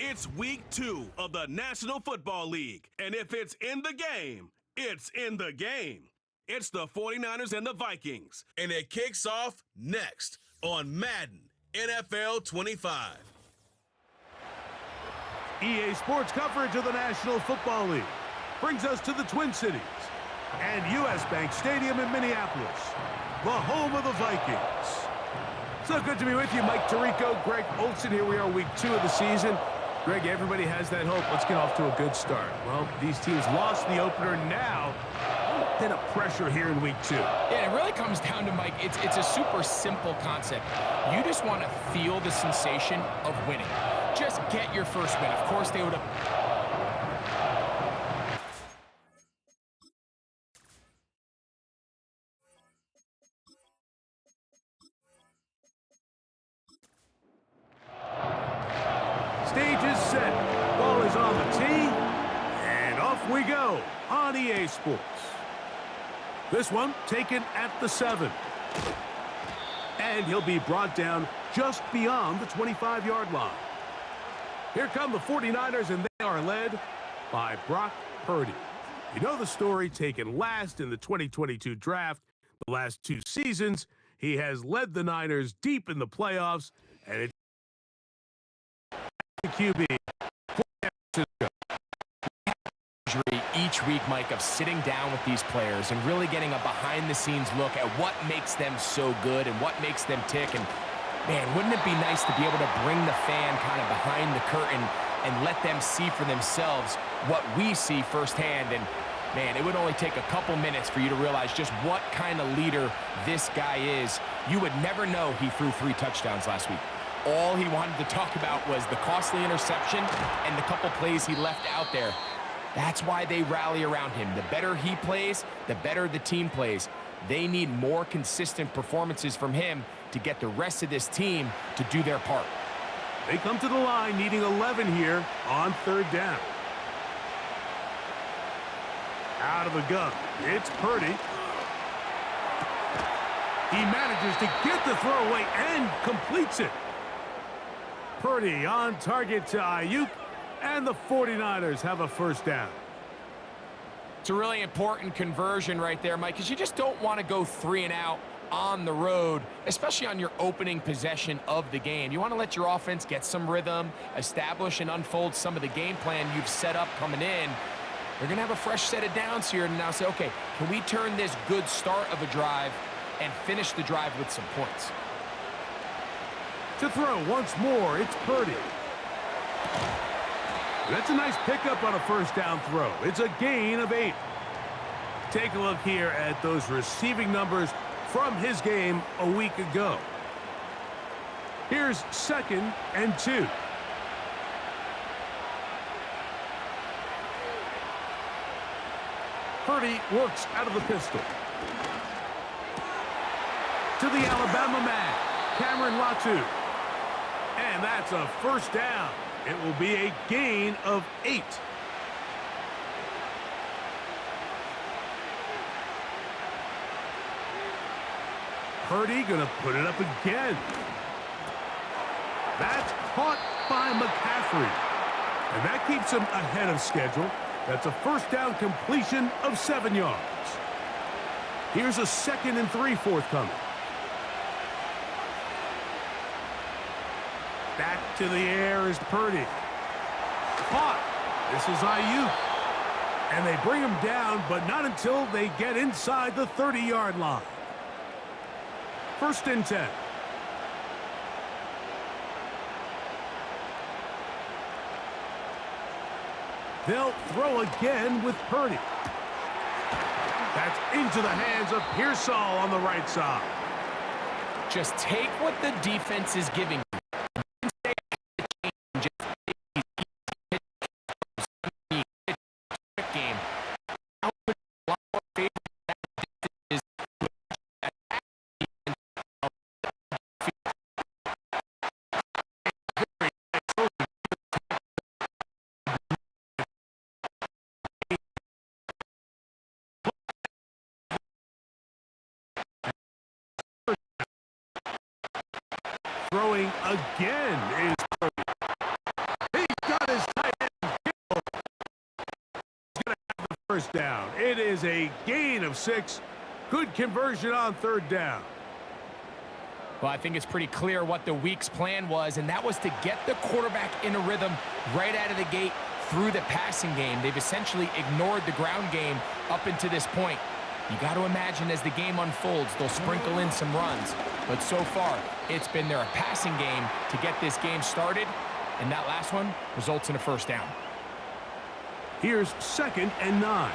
It's week 2 of the National Football League, and if it's in the game, it's in the game. It's the 49ers and the Vikings, and it kicks off next on Madden NFL 25. EA Sports coverage of the National Football League brings us to the Twin Cities and U.S. Bank Stadium in Minneapolis, the home of the Vikings. So good to be with you, Mike Tirico, Greg Olsen. Here we are, week 2 of the season. Greg, everybody has that hope. Let's get off to a good start. Well, these teams lost the opener. Now, a bit of pressure here in week 2. Yeah, it really comes down to, Mike, it's a super simple concept. You just want to feel the sensation of winning. Just get your first win. Of course, they would have... Stage is set. Ball is on the tee. And off we go on EA Sports. This one taken at the 7. And he'll be brought down just beyond the 25-yard line. Here come the 49ers, and they are led by Brock Purdy. You know the story, taken last in the 2022 draft. The last 2 seasons, he has led the Niners deep in the playoffs, and it's the QB for San Francisco. Each week, Mike, of sitting down with these players and really getting a behind-the-scenes look at what makes them so good and what makes them tick. And, man, wouldn't it be nice to be able to bring the fan kind of behind the curtain and let them see for themselves what we see firsthand? And, man, it would only take a couple minutes for you to realize just what kind of leader this guy is. You would never know he threw 3 touchdowns last week. All he wanted to talk about was the costly interception and the couple plays he left out there. That's why they rally around him. The better he plays, the better the team plays. They need more consistent performances from him to get the rest of this team to do their part. They come to the line needing 11 here on 3rd down. Out of the gun, it's Purdy. He manages to get the throw away and completes it. Purdy on target to Ayuk, and the 49ers have a 1st down. It's a really important conversion right there, Mike, because you just don't want to go 3 and out on the road, especially on your opening possession of the game. You want to let your offense get some rhythm, establish and unfold some of the game plan you've set up coming in. They're going to have a fresh set of downs here and now say, okay, can we turn this good start of a drive and finish the drive with some points? To throw once more, it's Purdy. That's a nice pickup on a 1st down throw. It's a gain of 8. Take a look here at those receiving numbers from his game a week ago. Here's 2nd and 2. Purdy works out of the pistol. To the Alabama man, Cameron Latu. And that's a 1st down. It will be a gain of 8. Purdy going to put it up again. That's caught by McCaffrey. And that keeps him ahead of schedule. That's a 1st down completion of 7 yards. Here's a 2nd and 3 forthcoming. Back to the air is Purdy. Caught. This is Ayuk. And they bring him down, but not until they get inside the 30-yard line. 1st and 10. They'll throw again with Purdy. That's into the hands of Pearsall on the right side. Just take what the defense is giving you. Throwing again is Purdy. He's got first down. It is a gain of 6. Good conversion on third down. Well, I think it's pretty clear what the week's plan was, and that was to get the quarterback in a rhythm right out of the gate through the passing game. They've essentially ignored the ground game up until this point. You got to imagine as the game unfolds, they'll sprinkle in some runs. But so far, it's been their passing game to get this game started, and that last one results in a first down. Here's 2nd and 9.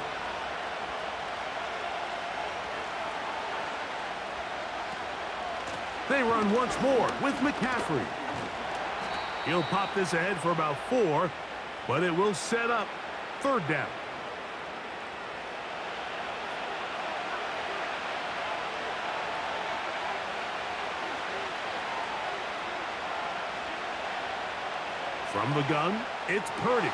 They run once more with McCaffrey. He'll pop this ahead for about 4, but it will set up third down. From the gun, it's Purdy.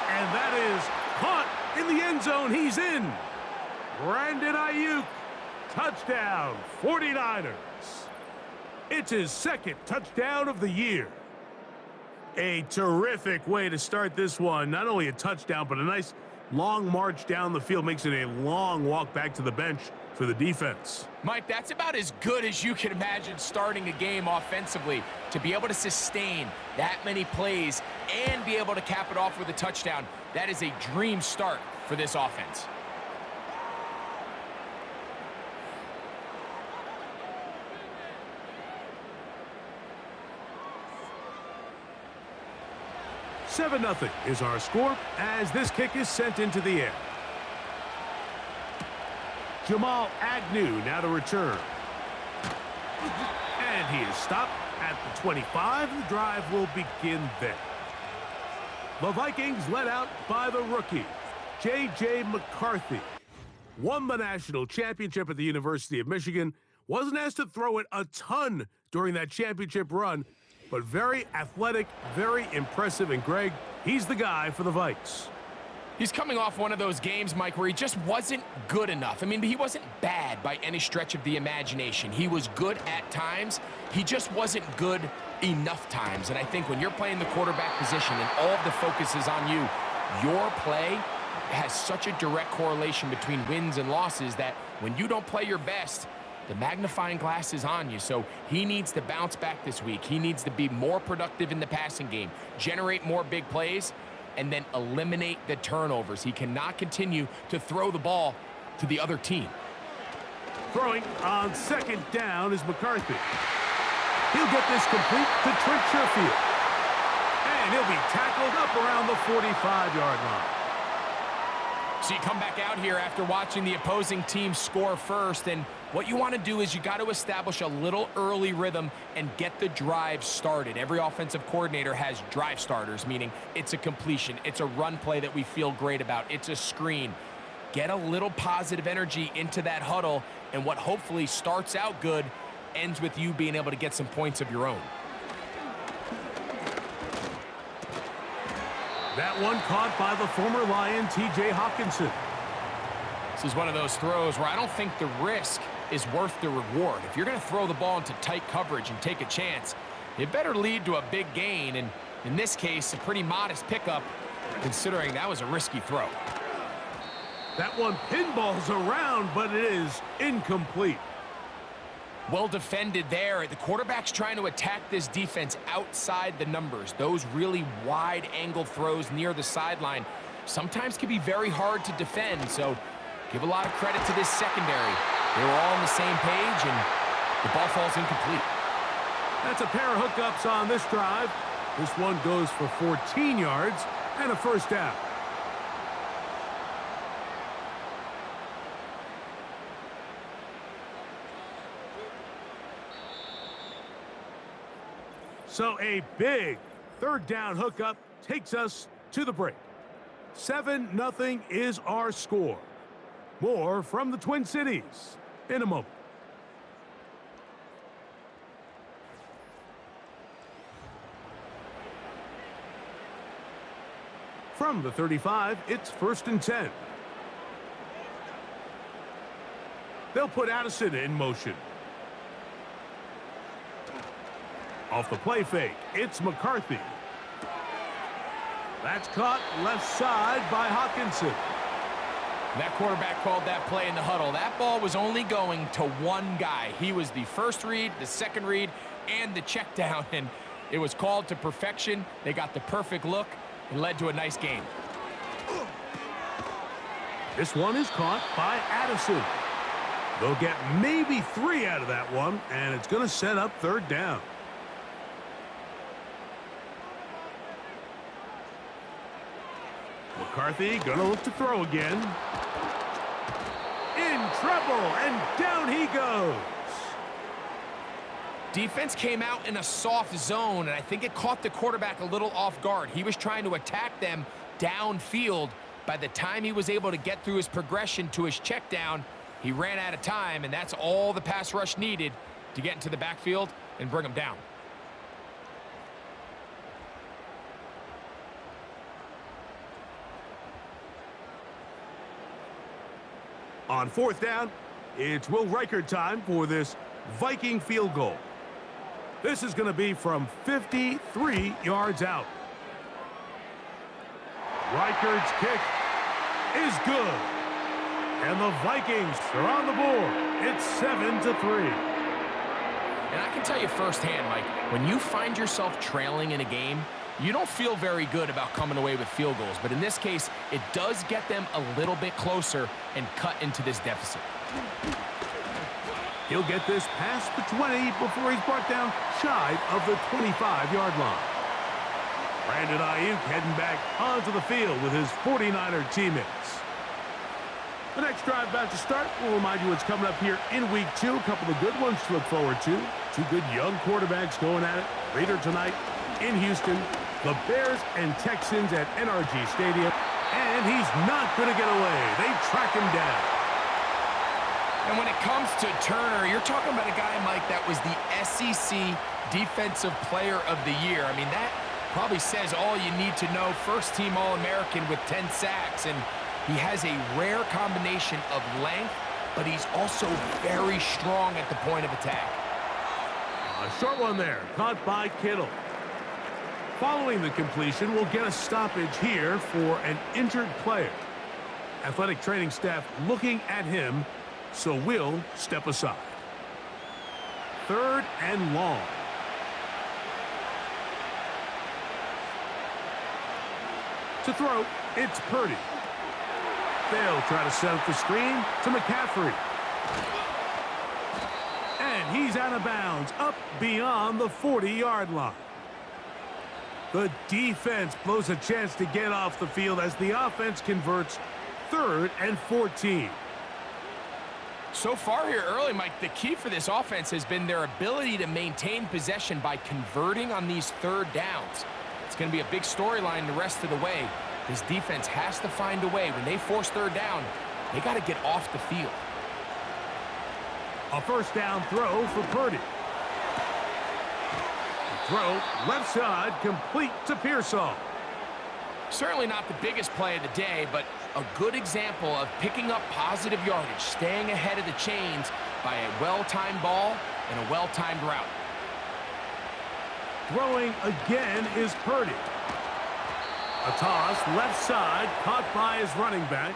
And that is caught in the end zone. He's in. Brandon Ayuk. Touchdown, 49ers. It's his 2nd touchdown of the year. A terrific way to start this one. Not only a touchdown, but a nice long march down the field. Makes it a long walk back to the bench for the defense. Mike, that's about as good as you can imagine starting a game offensively. To be able to sustain that many plays and be able to cap it off with a touchdown, that is a dream start for this offense. Seven 0 is our score as this kick is sent into the air. Jamal Agnew now to return. And he is stopped at the 25. The drive will begin there. The Vikings led out by the rookie, J.J. McCarthy. Won the national championship at the University of Michigan. Wasn't asked to throw it a ton during that championship run, but very athletic, very impressive. And Greg, he's the guy for the Vikes. He's coming off one of those games, Mike, where he just wasn't good enough. I mean, he wasn't bad by any stretch of the imagination. He was good at times. He just wasn't good enough times. And I think when you're playing the quarterback position and all of the focus is on you, your play has such a direct correlation between wins and losses that when you don't play your best, the magnifying glass is on you. So he needs to bounce back this week. He needs to be more productive in the passing game, generate more big plays, and then eliminate the turnovers. He cannot continue to throw the ball to the other team. Throwing on second down is McCarthy. He'll get this complete to Trent Sherfield. And he'll be tackled up around the 45-yard line. So you come back out here after watching the opposing team score first, and what you want to do is you got to establish a little early rhythm and get the drive started. Every offensive coordinator has drive starters, meaning it's a completion, it's a run play that we feel great about, it's a screen. Get a little positive energy into that huddle, and what hopefully starts out good ends with you being able to get some points of your own. That one caught by the former Lion, T.J. Hawkinson. This is one of those throws where I don't think the risk is worth the reward. If you're going to throw the ball into tight coverage and take a chance, it better lead to a big gain, and in this case, a pretty modest pickup, considering that was a risky throw. That one pinballs around, but it is incomplete. Well defended there. The quarterback's trying to attack this defense outside the numbers. Those really wide angle throws near the sideline sometimes can be very hard to defend, so give a lot of credit to this secondary. They were all on the same page, and the ball falls incomplete. That's a pair of hookups on this drive. This one goes for 14 yards and a first down. So a big third down hookup takes us to the break. 7-0 is our score. More from the Twin Cities in a moment. From the 35, it's 1st and 10. They'll put Addison in motion. Off the play fake, it's McCarthy. That's caught left side by Hawkinson. That quarterback called that play in the huddle. That ball was only going to one guy. He was the first read, the second read, and the check down, and it was called to perfection. They got the perfect look. It led to a nice game. This one is caught by Addison. They'll get maybe 3 out of that one, and it's going to set up third down. McCarthy going to look to throw again. In trouble, and down he goes. Defense came out in a soft zone, and I think it caught the quarterback a little off guard. He was trying to attack them downfield. By the time he was able to get through his progression to his check down, he ran out of time, and that's all the pass rush needed to get into the backfield and bring him down. On fourth down, it's Will Reichard time for this Viking field goal. This is going to be from 53 yards out. Reichard's kick is good. And the Vikings are on the board. It's 7-3. And I can tell you firsthand, Mike, when you find yourself trailing in a game, you don't feel very good about coming away with field goals. But in this case, it does get them a little bit closer and cut into this deficit. He'll get this past the 20 before he's brought down shy of the 25-yard line. Brandon Ayuk heading back onto the field with his 49er teammates. The next drive about to start. We'll remind you what's coming up here in Week 2. A couple of good ones to look forward to. 2 good young quarterbacks going at it later tonight in Houston. The Bears and Texans at NRG Stadium. And he's not going to get away. They track him down. And when it comes to Turner, you're talking about a guy, Mike, that was the SEC Defensive Player of the Year. I mean, that probably says all you need to know. First-team All-American with 10 sacks, and he has a rare combination of length, but he's also very strong at the point of attack. A short one there, caught by Kittle. Following the completion, we'll get a stoppage here for an injured player. Athletic training staff looking at him, so we'll step aside. 3rd and long. To throw, it's Purdy. They'll try to set up the screen to McCaffrey. And he's out of bounds, up beyond the 40-yard line. The defense blows a chance to get off the field as the offense converts 3rd and 14. So far here early, Mike, the key for this offense has been their ability to maintain possession by converting on these 3rd downs. It's going to be a big storyline the rest of the way. This defense has to find a way. When they force 3rd down, they got to get off the field. A first down throw for Purdy. The throw left side, complete to Pearsall. Certainly not the biggest play of the day, but a good example of picking up positive yardage, staying ahead of the chains by a well-timed ball and a well-timed route. Throwing again is Purdy. A toss left side, caught by his running back.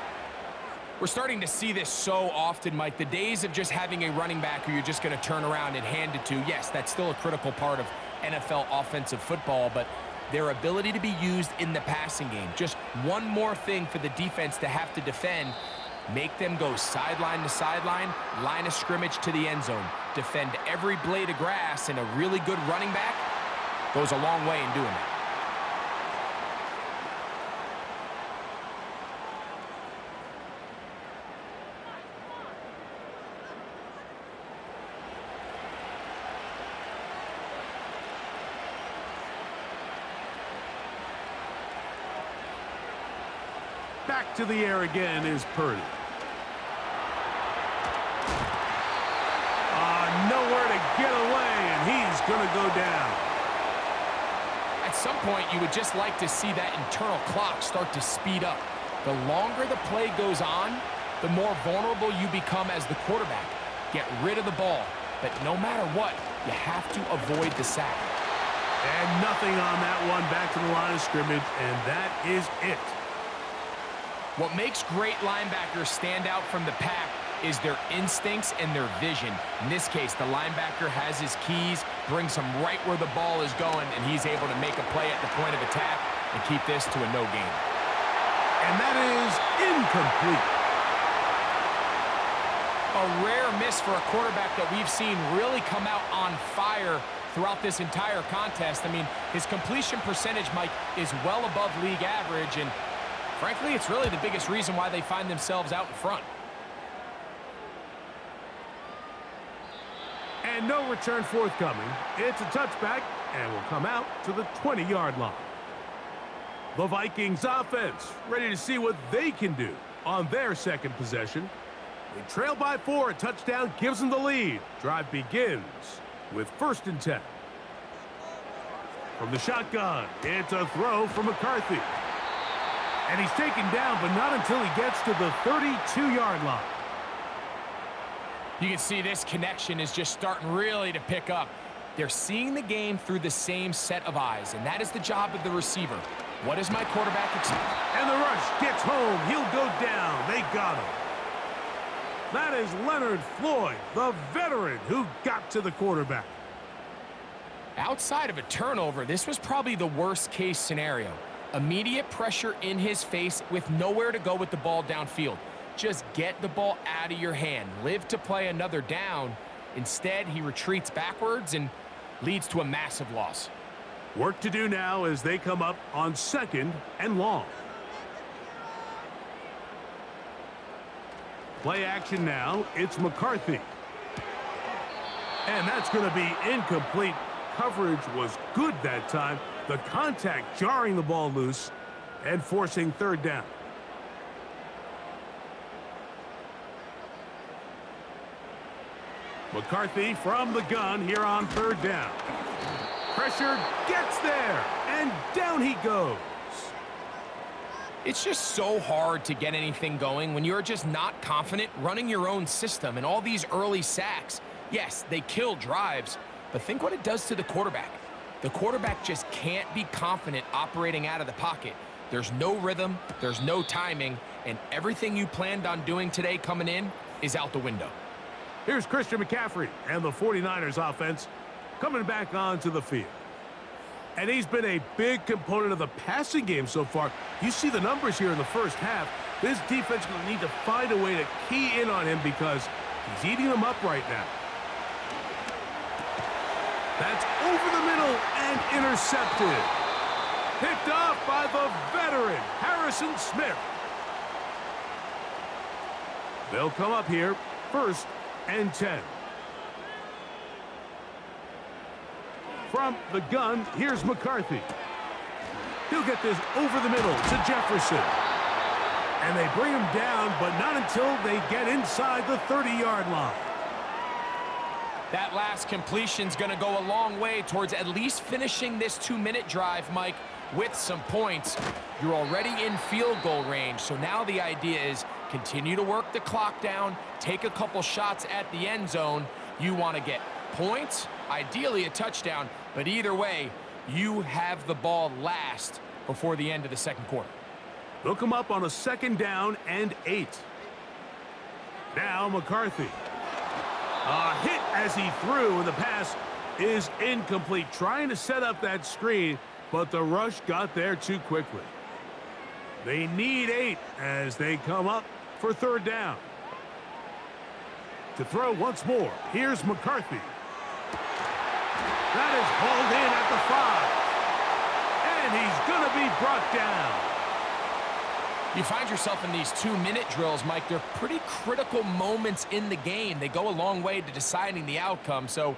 We're starting to see this so often, Mike. The days of just having a running back who you're just going to turn around and hand it to, yes, that's still a critical part of NFL offensive football, but their ability to be used in the passing game. Just one more thing for the defense to have to defend. Make them go sideline to sideline, line of scrimmage to the end zone. Defend every blade of grass, and a really good running back goes a long way in doing that. Back to the air again is Purdy. Nowhere to get away, and he's going to go down. At some point, you would just like to see that internal clock start to speed up. The longer the play goes on, the more vulnerable you become as the quarterback. Get rid of the ball, but no matter what, you have to avoid the sack. And nothing on that one, back to the line of scrimmage, and that is it. What makes great linebackers stand out from the pack is their instincts and their vision. In this case, the linebacker has his keys, brings him right where the ball is going, and he's able to make a play at the point of attack and keep this to a no gain. And that is incomplete. A rare miss for a quarterback that we've seen really come out on fire throughout this entire contest. I mean, his completion percentage, Mike, is well above league average, and frankly, it's really the biggest reason why they find themselves out in front. And no return forthcoming. It's a touchback, and will come out to the 20-yard line. The Vikings offense ready to see what they can do on their second possession. They trail by 4. A touchdown gives them the lead. Drive begins with 1st and 10. From the shotgun, it's a throw from McCarthy. And he's taken down, but not until he gets to the 32-yard line. You can see this connection is just starting really to pick up. They're seeing the game through the same set of eyes, and that is the job of the receiver. What does my quarterback expect? And the rush gets home. He'll go down. They got him. That is Leonard Floyd, the veteran who got to the quarterback. Outside of a turnover, this was probably the worst-case scenario. Immediate pressure in his face with nowhere to go with the ball downfield. Just get the ball out of your hand. Live to play another down. Instead, he retreats backwards and leads to a massive loss. Work to do now as they come up on 2nd and long. Play action now. It's McCarthy. And that's going to be incomplete. Coverage was good that time. The contact jarring the ball loose and forcing 3rd down. McCarthy from the gun here on 3rd down. Pressure gets there, and down he goes. It's just so hard to get anything going when you're just not confident running your own system. And all these early sacks, yes, they kill drives, but think what it does to the quarterback. The quarterback just can't be confident operating out of the pocket. There's no rhythm, there's no timing, and everything you planned on doing today coming in is out the window. Here's Christian McCaffrey and the 49ers offense coming back onto the field. And he's been a big component of the passing game so far. You see the numbers here in the first half. This defense will need to find a way to key in on him because he's eating them up right now. That's over the middle and intercepted. Picked off by the veteran, Harrison Smith. They'll come up here, 1st and 10. From the gun, here's McCarthy. He'll get this over the middle to Jefferson. And they bring him down, but not until they get inside the 30-yard line. That last completion's going to go a long way towards at least finishing this 2-minute drive, Mike, with some points. You're already in field goal range, so now the idea is continue to work the clock down, take a couple shots at the end zone. You want to get points, ideally a touchdown, but either way, you have the ball last before the end of the 2nd quarter. They'll come up on a 2nd down and 8. Now McCarthy. A hit as he threw, and the pass is incomplete. Trying to set up that screen, but the rush got there too quickly. They need 8 as they come up for 3rd down. To throw once more, here's McCarthy. That is hauled in at the 5. And he's going to be brought down. You find yourself in these 2-minute drills, Mike. They're pretty critical moments in the game. They go a long way to deciding the outcome, so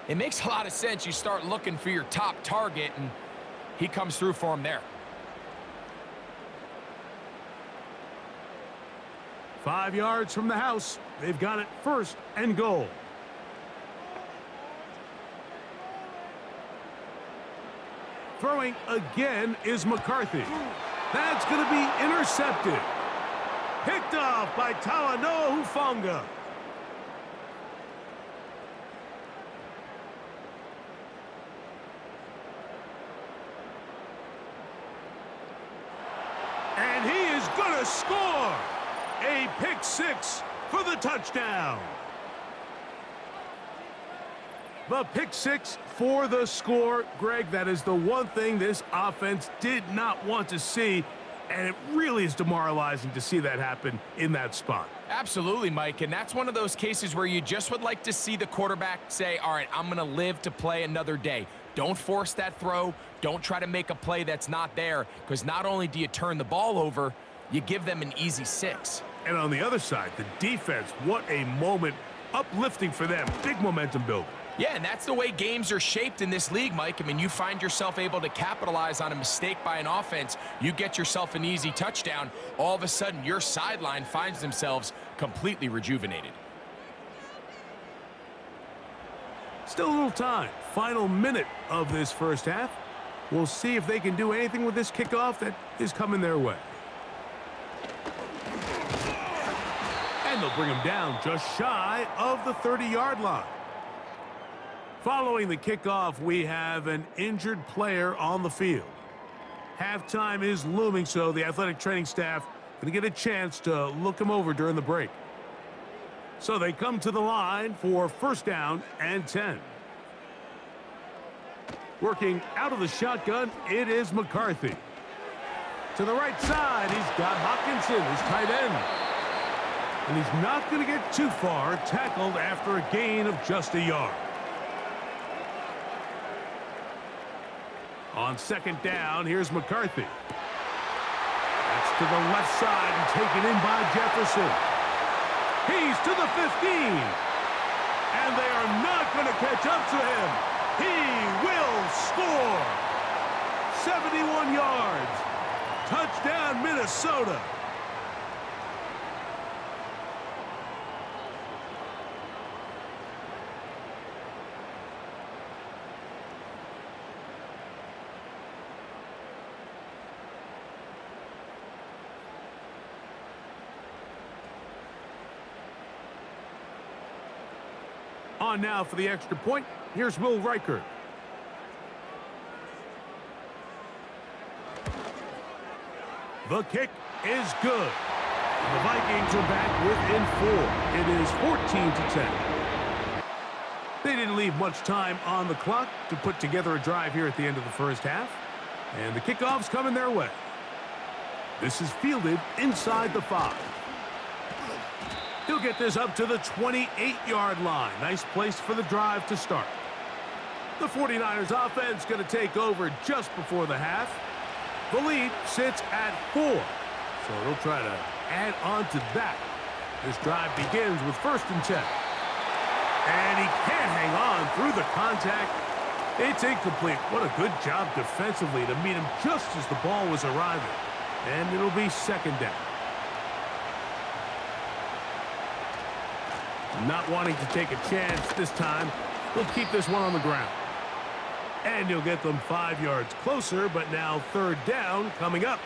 it makes a lot of sense. You start looking for your top target, and he comes through for him there. 5 yards from the house. They've got it 1st and goal. Throwing again is McCarthy. That's going to be intercepted. Picked off by Talanoa Hufanga. the score. A pick six for the touchdown. The pick six for the score. Greg, that is the one thing this offense did not want to see, and it really is demoralizing to see that happen in that spot. Absolutely, Mike, and that's one of those cases where you just would like to see the quarterback say, all right, I'm going to live to play another day. Don't force that throw. Don't try to make a play that's not there, because not only do you turn the ball over, you give them an easy 6. And on the other side, the defense, what a moment, uplifting for them, big momentum building. Yeah, and that's the way games are shaped in this league, Mike. I mean, you find yourself able to capitalize on a mistake by an offense. You get yourself an easy touchdown. All of a sudden, your sideline finds themselves completely rejuvenated. Still a little time. Final minute of this first half. We'll see if they can do anything with this kickoff that is coming their way. And they'll bring him down just shy of the 30-yard line. Following the kickoff, we have an injured player on the field. Halftime is looming, so the athletic training staff going to get a chance to look him over during the break. So they come to the line for first down and 10. Working out of the shotgun, it is McCarthy. To the right side, he's got Hockenson, his tight end. And he's not going to get too far, tackled after a gain of just a yard. On second down, here's McCarthy. That's to the left side and taken in by Jefferson. He's to the 15. And they are not going to catch up to him. He will score. 71 yards. Touchdown, Minnesota. On now for the extra point. Here's Will Reichert. The kick is good. The Vikings are back within 4. It is 14-10. They didn't leave much time on the clock to put together a drive here at the end of the first half. And the kickoff's coming their way. This is fielded inside the 5. He'll get this up to the 28-yard line. Nice place for the drive to start. The 49ers offense going to take over just before the half. The lead sits at 4. So they'll try to add on to that. This drive begins with first and 10. And he can't hang on through the contact. It's incomplete. What a good job defensively to meet him just as the ball was arriving. And it'll be second down. Not wanting to take a chance this time, he'll keep this one on the ground. And he'll get them 5 yards closer, but now third down coming up.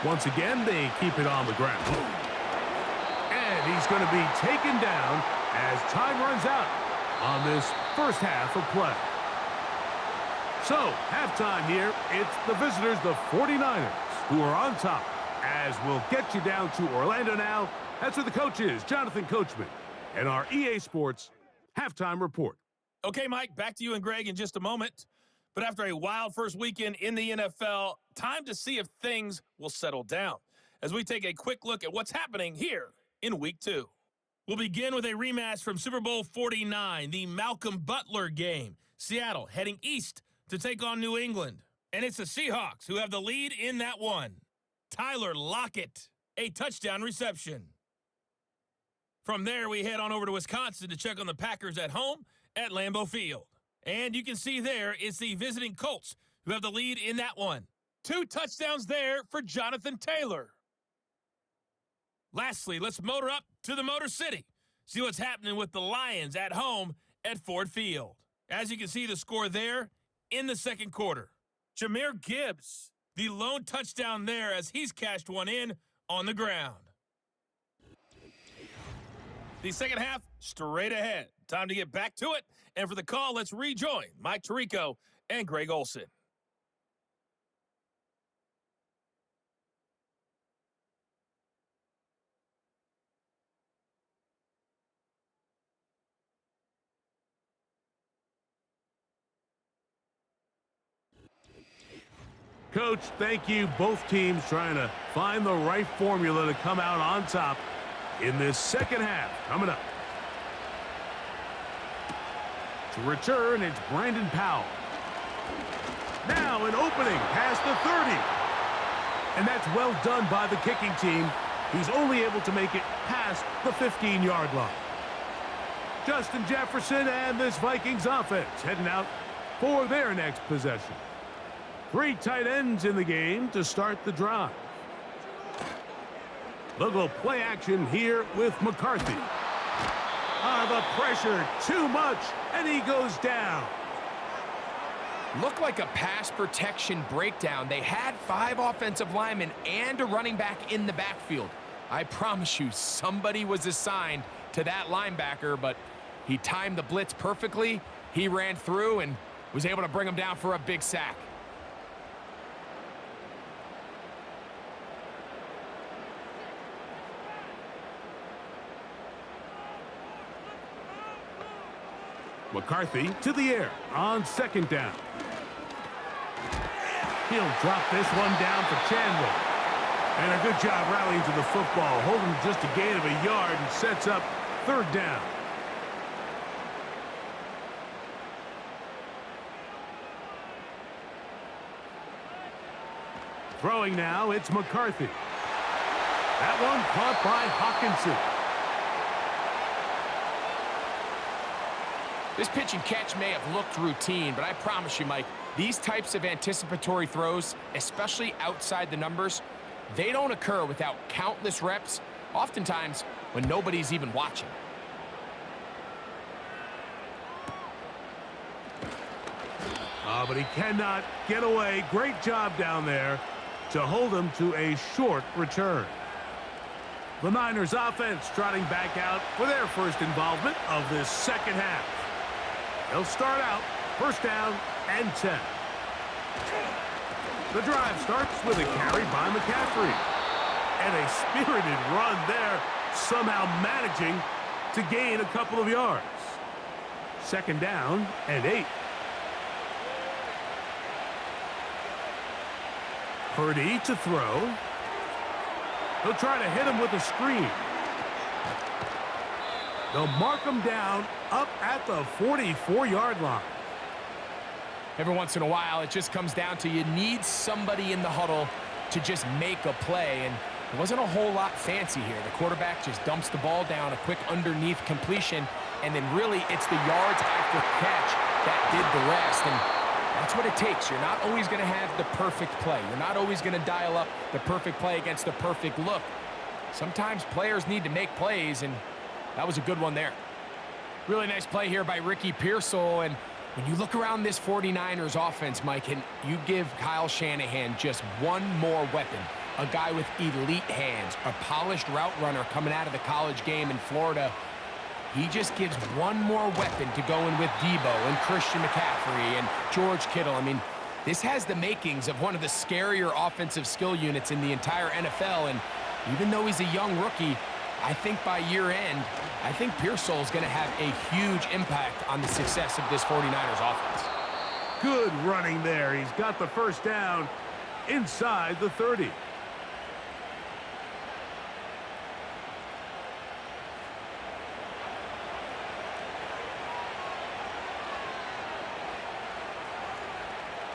Once again, they keep it on the ground. And he's going to be taken down as time runs out on this first half of play. So, halftime here, it's the visitors, the 49ers, who are on top, as we'll get you down to Orlando now. That's where the coach is, Jonathan Coachman, and our EA Sports Halftime Report. Okay, Mike, back to you and Greg in just a moment. But after a wild first weekend in the NFL, time to see if things will settle down as we take a quick look at what's happening here in Week 2. We'll begin with a rematch from Super Bowl 49, the Malcolm Butler game. Seattle heading east to take on New England. And it's the Seahawks who have the lead in that one. Tyler Lockett, a touchdown reception. From there, we head on over to Wisconsin to check on the Packers at home at Lambeau Field. And you can see there it's the visiting Colts who have the lead in that one. 2 touchdowns there for Jonathan Taylor. Lastly, let's motor up to the Motor City. See what's happening with the Lions at home at Ford Field. As you can see the score there, in the second quarter, Jahmyr Gibbs, the lone touchdown there as he's cashed one in on the ground. The second half, straight ahead. Time to get back to it. And for the call, let's rejoin Mike Tirico and Greg Olson. Coach, thank you. Both teams trying to find the right formula to come out on top in this second half. Coming up. To return, it's Brandon Powell. Now an opening past the 30. And that's well done by the kicking team. He's only able to make it past the 15-yard line. Justin Jefferson and this Vikings offense heading out for their next possession. 3 tight ends in the game to start the drive. They'll go play action here with McCarthy. The pressure, too much, and he goes down. Looked like a pass protection breakdown. They had 5 offensive linemen and a running back in the backfield. I promise you, somebody was assigned to that linebacker, but he timed the blitz perfectly. He ran through and was able to bring him down for a big sack. McCarthy to the air on second down. He'll drop this one down for Chandler. And a good job rallying to the football, holding just a gain of a yard and sets up third down. Throwing now, it's McCarthy. That one caught by Hawkinson. This pitch and catch may have looked routine, but I promise you, Mike, these types of anticipatory throws, especially outside the numbers, they don't occur without countless reps, oftentimes when nobody's even watching. But he cannot get away. Great job down there to hold him to a short return. The Niners offense trotting back out for their first involvement of this second half. They'll start out first down and 10. The drive starts with a carry by McCaffrey. And a spirited run there, somehow managing to gain a couple of yards. Second down and 8. Purdy to throw. He'll try to hit him with a screen. They'll mark him down up at the 44-yard line. Every once in a while, it just comes down to you need somebody in the huddle to just make a play, and it wasn't a whole lot fancy here. The quarterback just dumps the ball down, a quick underneath completion, and then really it's the yards after catch that did the rest, and that's what it takes. You're not always going to have the perfect play. You're not always going to dial up the perfect play against the perfect look. Sometimes players need to make plays, and that was a good one there. Really nice play here by Ricky Pearsall, and when you look around this 49ers offense, Mike, and you give Kyle Shanahan just one more weapon, a guy with elite hands, a polished route runner coming out of the college game in Florida, he just gives one more weapon to go in with Debo and Christian McCaffrey and George Kittle. I mean, this has the makings of one of the scarier offensive skill units in the entire NFL, and even though he's a young rookie, I think by year end, I think Pearsall is going to have a huge impact on the success of this 49ers offense. Good running there. He's got the first down inside the 30.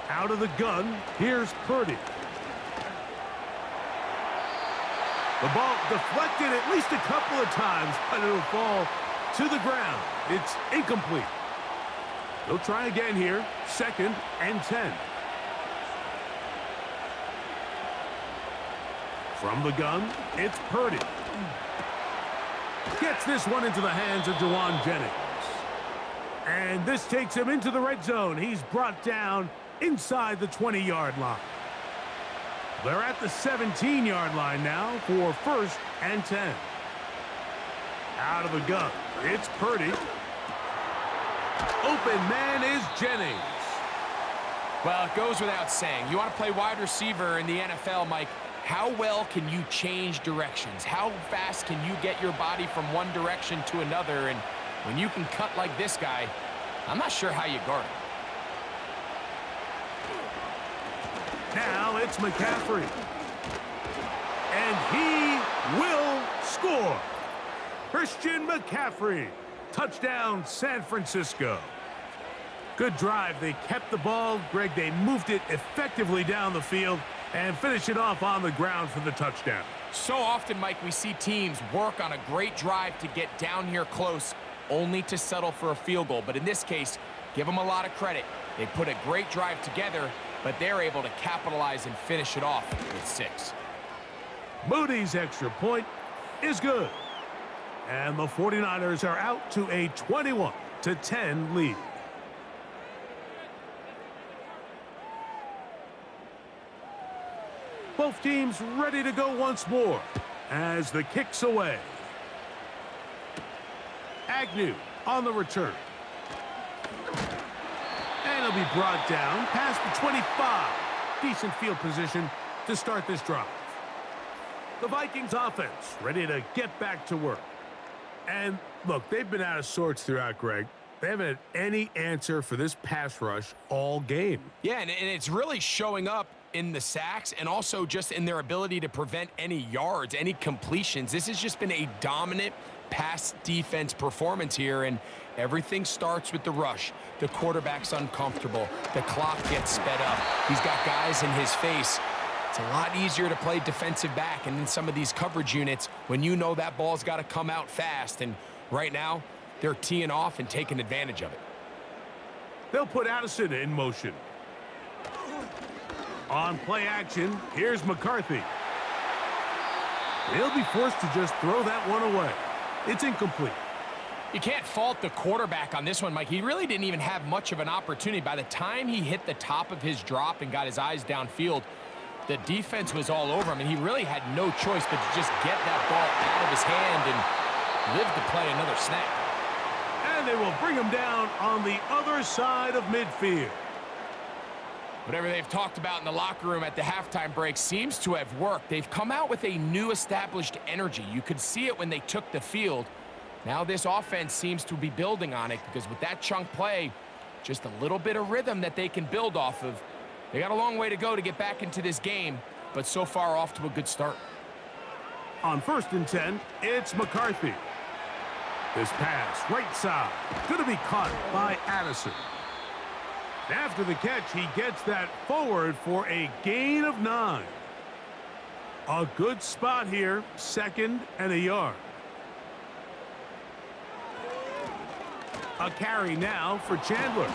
Out of the gun, here's Purdy. The ball deflected at least a couple of times, but it'll fall to the ground. It's incomplete. They'll try again here, second and 10. From the gun, it's Purdy. Gets this one into the hands of Jawan Jennings. And this takes him into the red zone. He's brought down inside the 20-yard line. They're at the 17-yard line now for first and 10. Out of the gun, it's Purdy. Open man is Jennings. Well, it goes without saying. You want to play wide receiver in the NFL, Mike. How well can you change directions? How fast can you get your body from one direction to another? And when you can cut like this guy, I'm not sure how you guard it. Now it's McCaffrey. And he will score. Christian McCaffrey. Touchdown, San Francisco. Good drive. They kept the ball. Greg, they moved it effectively down the field and finish it off on the ground for the touchdown. So often, Mike, we see teams work on a great drive to get down here close, only to settle for a field goal. But in this case, give them a lot of credit. They put a great drive together, but they're able to capitalize and finish it off with 6. Moody's extra point is good. And the 49ers are out to a 21-10 lead. Both teams ready to go once more as the kick's away. Agnew on the return. And he'll be brought down past the 25. Decent field position to start this drive. The Vikings offense ready to get back to work. And look, they've been out of sorts throughout, Greg. They haven't had any answer for this pass rush all game. Yeah, and it's really showing up in the sacks and also just in their ability to prevent any yards, any completions. This has just been a dominant pass defense performance here, and everything starts with the rush. The quarterback's uncomfortable. The clock gets sped up. He's got guys in his face. It's a lot easier to play defensive back and in some of these coverage units when you know that ball's got to come out fast, and right now they're teeing off and taking advantage of it. They'll put Addison in motion. On play action, here's McCarthy. He'll be forced to just throw that one away. It's incomplete. You can't fault the quarterback on this one, Mike. He really didn't even have much of an opportunity. By the time he hit the top of his drop and got his eyes downfield, the defense was all over him, and he really had no choice but to just get that ball out of his hand and live to play another snap. And they will bring him down on the other side of midfield. Whatever they've talked about in the locker room at the halftime break seems to have worked. They've come out with a new established energy. You could see it when they took the field. Now this offense seems to be building on it because with that chunk play, just a little bit of rhythm that they can build off of. They got a long way to go to get back into this game, but so far off to a good start. On 1st and 10, it's McCarthy. This pass, right side, going to be caught by Addison. After the catch, he gets that forward for a gain of 9. A good spot here, 2nd and a yard. A carry now for Chandler.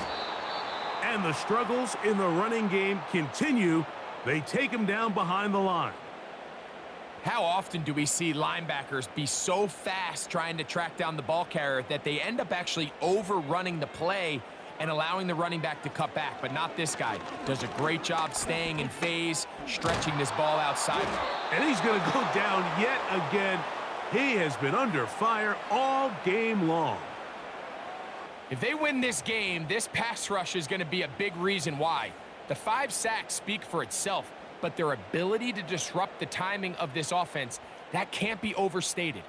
And the struggles in the running game continue. They take him down behind the line. How often do we see linebackers be so fast trying to track down the ball carrier that they end up actually overrunning the play and allowing the running back to cut back? But not this guy. Does a great job staying in phase, stretching this ball outside. And he's going to go down yet again. He has been under fire all game long. If they win this game, this pass rush is going to be a big reason why. The 5 sacks speak for itself, but their ability to disrupt the timing of this offense, that can't be overstated.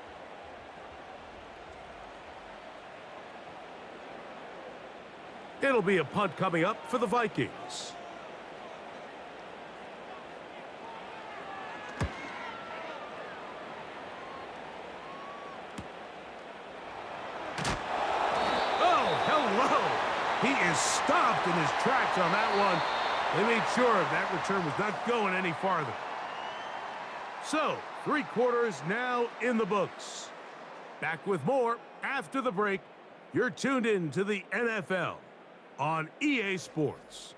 It'll be a punt coming up for the Vikings. He is stopped in his tracks on that one. They made sure that return was not going any farther. So, 3 quarters now in the books. Back with more after the break. You're tuned in to the NFL on EA Sports.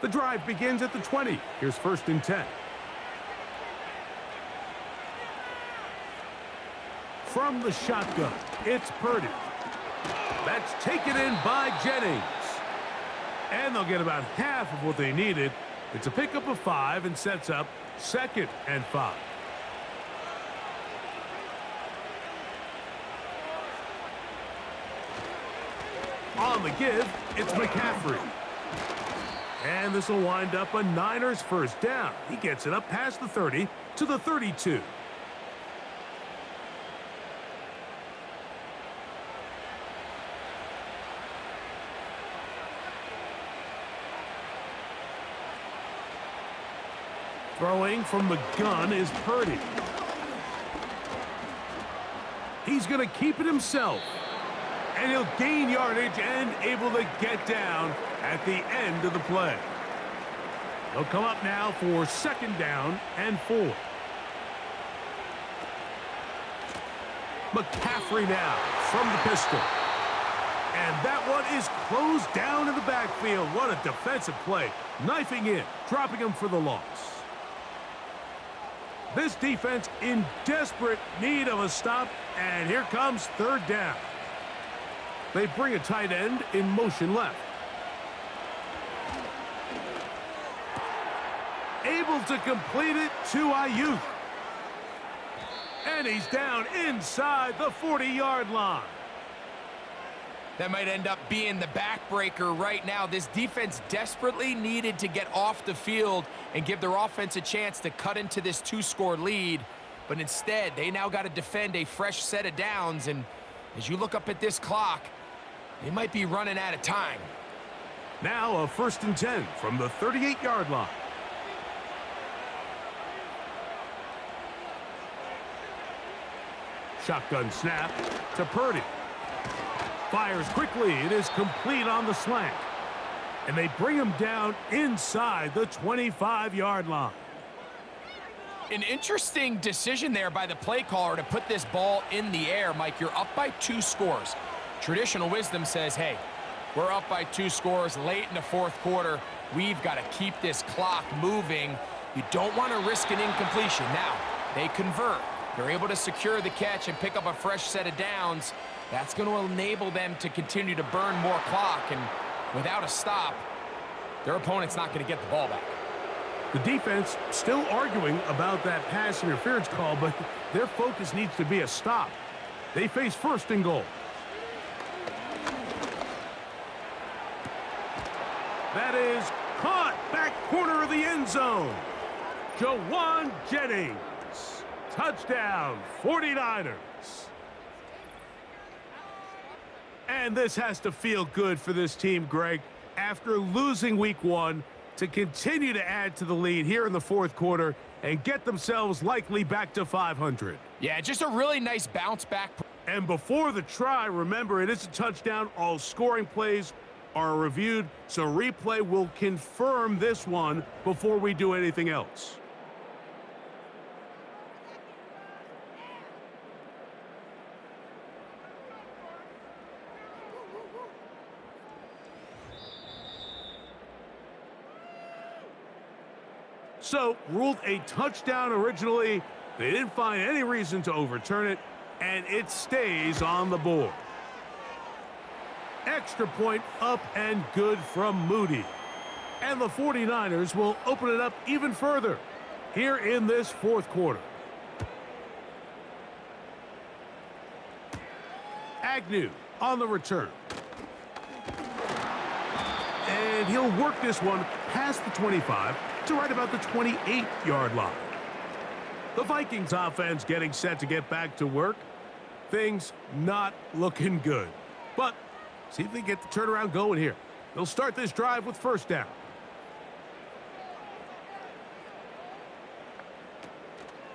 The drive begins at the 20. Here's 1st and 10. From the shotgun, it's Purdy. That's taken in by Jennings. And they'll get about half of what they needed It's a pickup of 5 and sets up 2nd and 5. On the give, it's McCaffrey. And this will wind up a Niners first down. He gets it up past the 30 to the 32. Throwing from the gun is Purdy. He's going to keep it himself. And he'll gain yardage and able to get down at the end of the play. They'll come up now for 2nd down and 4. McCaffrey now from the pistol. And that one is closed down in the backfield. What a defensive play. Knifing in, dropping him for the loss. This defense in desperate need of a stop, and here comes 3rd down. They bring a tight end in motion left. Able to complete it to Ayuk. And he's down inside the 40-yard line. That might end up being the backbreaker right now. This defense desperately needed to get off the field and give their offense a chance to cut into this 2-score lead. But instead, they now got to defend a fresh set of downs. And as you look up at this clock, they might be running out of time. Now a 1st and 10 from the 38-yard line. Shotgun snap to Purdy. Fires quickly. It is complete on the slant. And they bring him down inside the 25-yard line. An interesting decision there by the play caller to put this ball in the air. Mike, you're up by 2 scores. Traditional wisdom says, hey, we're up by 2 scores late in the 4th quarter. We've got to keep this clock moving. You don't want to risk an incompletion. Now, they convert. They're able to secure the catch and pick up a fresh set of downs. That's going to enable them to continue to burn more clock. And without a stop, their opponent's not going to get the ball back. The defense still arguing about that pass interference call, but their focus needs to be a stop. They face 1st and goal. That is caught back corner of the end zone. Jawan Jennings. Touchdown, 49ers. And this has to feel good for this team, Greg, after losing week 1 to continue to add to the lead here in the 4th quarter and get themselves likely back to 500. Yeah, just a really nice bounce back. And before the try, remember, it is a touchdown. All scoring plays are reviewed, so replay will confirm this one before we do anything else. So, ruled a touchdown originally. They didn't find any reason to overturn it, and it stays on the board. Extra point up and good from Moody. And the 49ers will open it up even further here in this 4th quarter. Agnew on the return. And he'll work this one past the 25 to right about the 28-yard line. The Vikings offense getting set to get back to work. Things not looking good. But see if they get the turnaround going here. They'll start this drive with 1st down.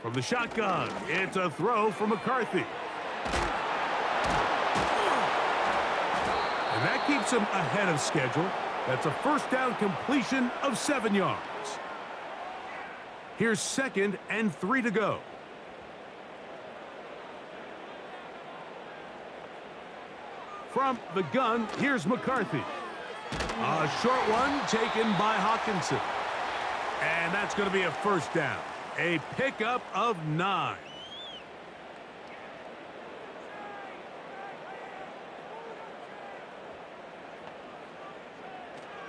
From the shotgun, it's a throw from McCarthy. And that keeps him ahead of schedule. That's a 1st down completion of 7 yards. Here's 2nd and 3 to go. From the gun, here's McCarthy. A short one taken by Hawkinson. And that's going to be a 1st down. A pickup of 9.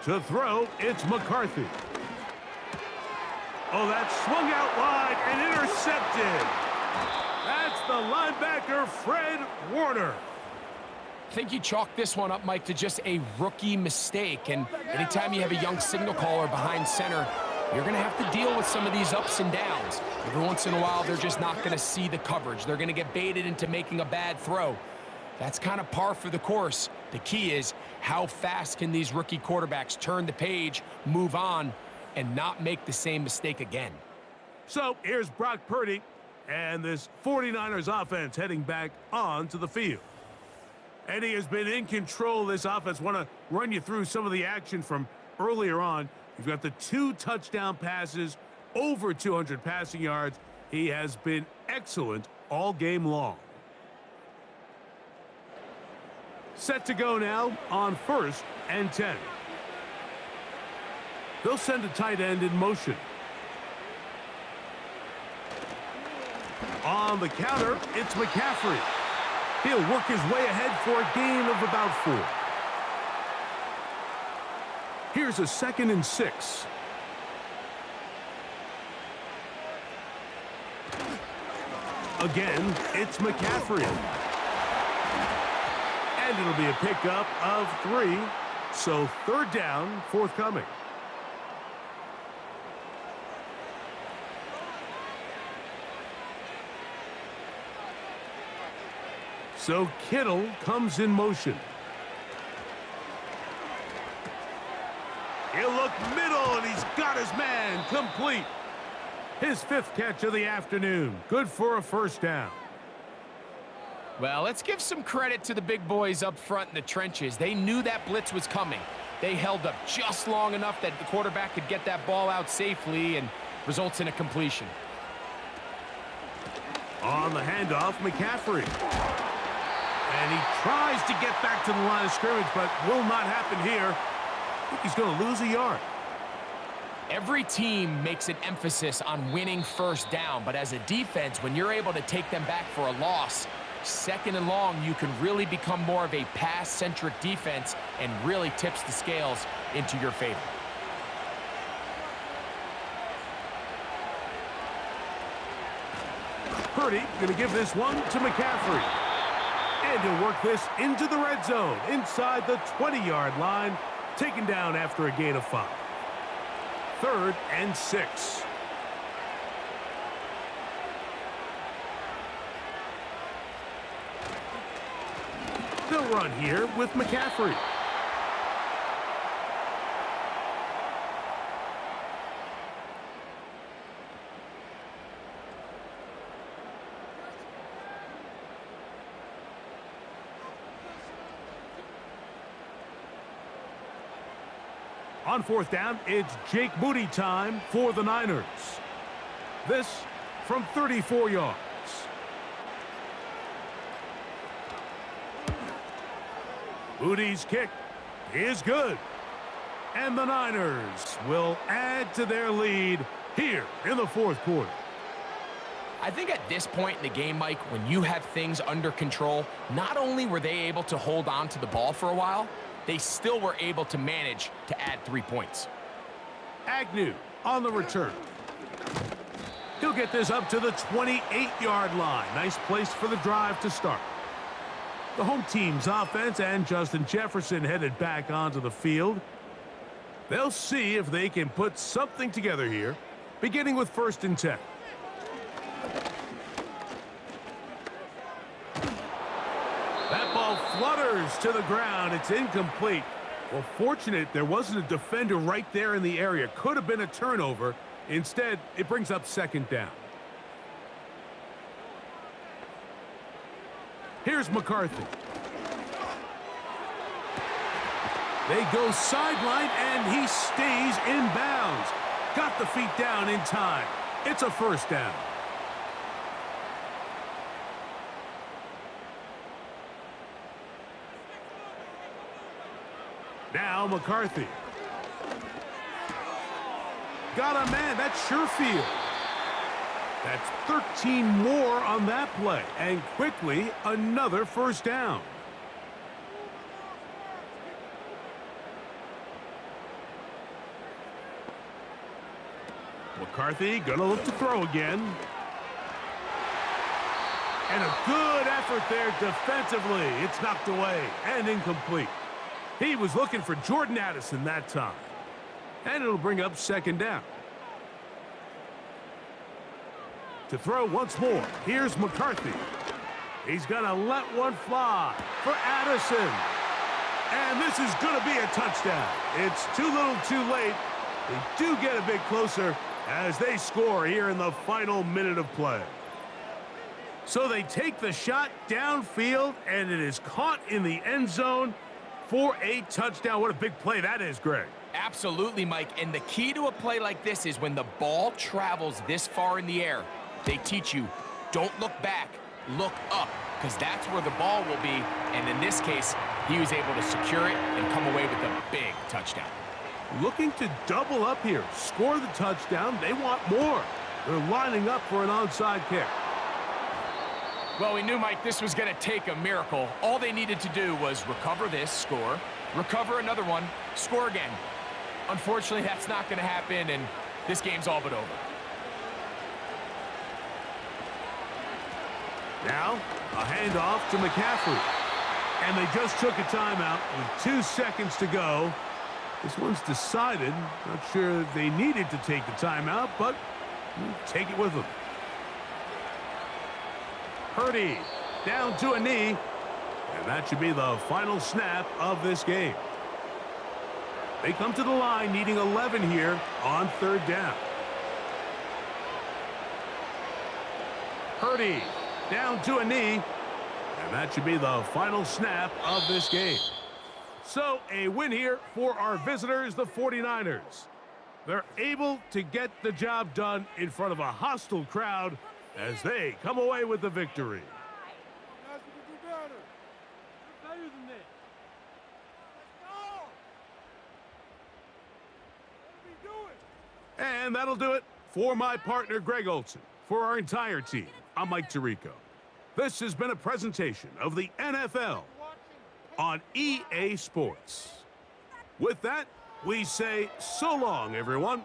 To throw, it's McCarthy. Oh, that swung out wide and intercepted. That's the linebacker, Fred Warner. I think you chalk this one up, Mike, to just a rookie mistake. And anytime you have a young signal caller behind center, you're going to have to deal with some of these ups and downs. Every once in a while, they're just not going to see the coverage. They're going to get baited into making a bad throw. That's kind of par for the course. The key is how fast can these rookie quarterbacks turn the page, move on, and not make the same mistake again. So here's Brock Purdy and this 49ers offense heading back onto the field. And he has been in control of this offense. Want to run you through some of the action from earlier on. You've got the 2 touchdown passes, over 200 passing yards. He has been excellent all game long. Set to go now on 1st and 10. They'll send a tight end in motion. On the counter, it's McCaffrey. He'll work his way ahead for a gain of about 4. Here's a 2nd and 6. Again, it's McCaffrey. And it'll be a pickup of 3. So 3rd down, forthcoming. So Kittle comes in motion. He'll look middle, and he's got his man complete. His 5th catch of the afternoon. Good for a 1st down. Well, let's give some credit to the big boys up front in the trenches. They knew that blitz was coming. They held up just long enough that the quarterback could get that ball out safely and results in a completion. On the handoff, McCaffrey. And he tries to get back to the line of scrimmage, but will not happen here. I think he's going to lose a yard. Every team makes an emphasis on winning 1st down, but as a defense, when you're able to take them back for a loss, 2nd and long, you can really become more of a pass-centric defense and really tips the scales into your favor. Purdy going to give this one to McCaffrey. And he'll work this into the red zone, inside the 20-yard line, taken down after a gain of 5. 3rd and 6. They'll run here with McCaffrey. On 4th down, it's Jake Moody time for the Niners. This from 34 yards. Moody's kick is good. And the Niners will add to their lead here in the 4th quarter. I think at this point in the game, Mike, when you have things under control, not only were they able to hold on to the ball for a while, they still were able to manage to add 3 points. Agnew on the return. He'll get this up to the 28-yard line. Nice place for the drive to start. The home team's offense and Justin Jefferson headed back onto the field. They'll see if they can put something together here, beginning with 1st and 10. That ball flutters to the ground. It's incomplete. Well, fortunate there wasn't a defender right there in the area. Could have been a turnover. Instead, it brings up 2nd down. Here's McCarthy. They go sideline, and he stays in bounds. Got the feet down in time. It's a 1st down. Now McCarthy. Got a man. That's Sherfield. That's 13 more on that play. And quickly, another 1st down. McCarthy gonna look to throw again. And a good effort there defensively. It's knocked away and incomplete. He was looking for Jordan Addison that time. And it'll bring up second down. To throw once more, here's McCarthy. He's gonna let one fly for Addison. And this is gonna be a touchdown. It's too little too late. They do get a bit closer as they score here in the final minute of play. So they take the shot downfield, and it is caught in the end zone for a touchdown. What a big play that is, Greg. Absolutely, Mike. And the key to a play like this is when the ball travels this far in the air, they teach you, don't look back, look up, because that's where the ball will be. And in this case, he was able to secure it and come away with a big touchdown. Looking to double up here, score the touchdown. They want more. They're lining up for an onside kick. Well, we knew, Mike, this was going to take a miracle. All they needed to do was recover this, score, recover another one, score again. Unfortunately, that's not going to happen, and this game's all but over. Now, a handoff to McCaffrey. And they just took a timeout with 2 seconds to go. This one's decided. Not sure they needed to take the timeout, but we'll take it with them. Purdy down to a knee. And that should be the final snap of this game. They come to the line needing 11 here on third down. Purdy down to a knee. And that should be the final snap of this game. So a win here for our visitors, the 49ers. They're able to get the job done in front of a hostile crowd as they come away with the victory. And that'll do it for my partner, Greg Olson. For our entire team, I'm Mike Tirico. This has been a presentation of the NFL on EA Sports. With that, we say so long, everyone.